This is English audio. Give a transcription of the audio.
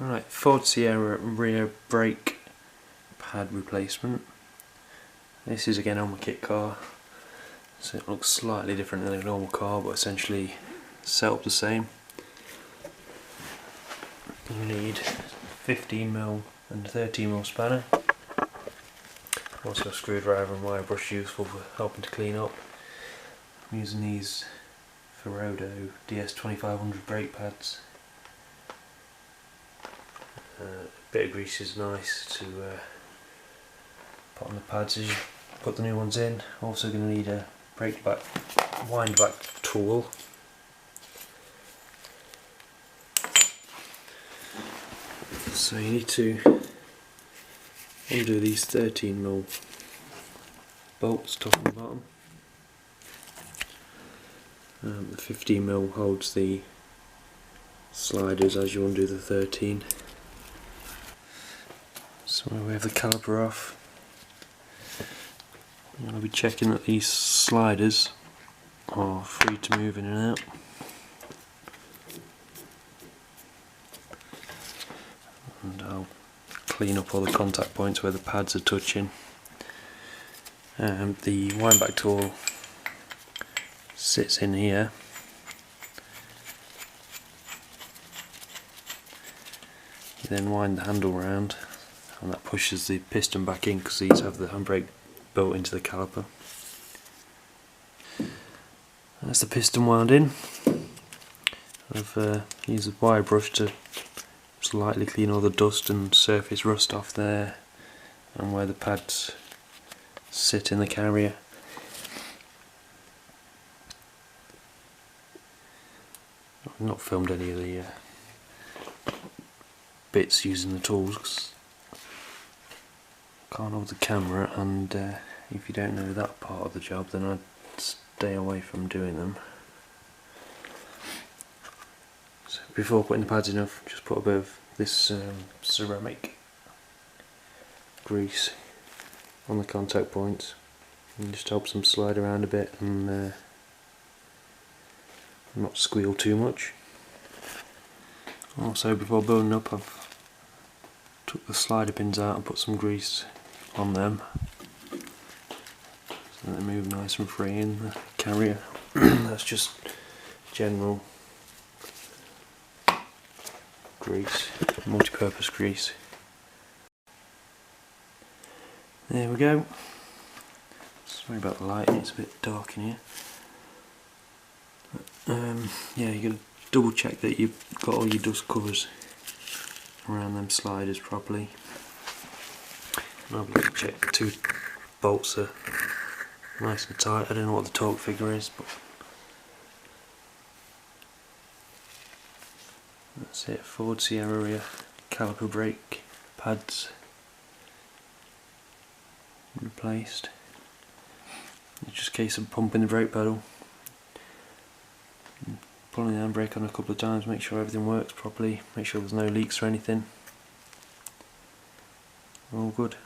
Right, Ford Sierra rear brake pad replacement. This is again on my Kitcar, so it looks slightly different than a normal car, but essentially set up the same. You need 15mm and 13mm spanner. Also a screwdriver and wire brush useful for helping to clean up. I'm using these Ferodo DS2500 brake pads. A bit of grease is nice to put on the pads as you put the new ones in. Also going to need a wind back tool. So you need to undo these 13mm bolts top and bottom. The 15mm holds the sliders as you undo the 13. So we have the caliper off. I'm going to be checking that these sliders are free to move in and out. And I'll clean up all the contact points where the pads are touching. The wind back tool sits in here. You then wind the handle round, and that pushes the piston back in because these have the handbrake built into the caliper. That's the piston wound in. I've used a wire brush to slightly clean all the dust and surface rust off there and where the pads sit in the carrier. I've not filmed any of the bits using the tools because I can't hold the camera, and if you don't know that part of the job then I'd stay away from doing them. So before putting the pads in, I've just put a bit of this ceramic grease on the contact points and just helps them slide around a bit and not squeal too much. Also, before building up, I've took the slider pins out and put some grease on them so that they move nice and free in the carrier. That's just general grease, multi-purpose grease. There we go. Sorry about the lighting, it's a bit dark in here. Yeah, you got to double check that you've got all your dust covers around them sliders properly. And I've got to check the two bolts are nice and tight. I don't know what the torque figure is, but that's it. Ford Sierra rear caliper brake pads replaced. It's just a case of pumping the brake pedal, pulling the handbrake on a couple of times, make sure everything works properly, make sure there's no leaks or anything. All good.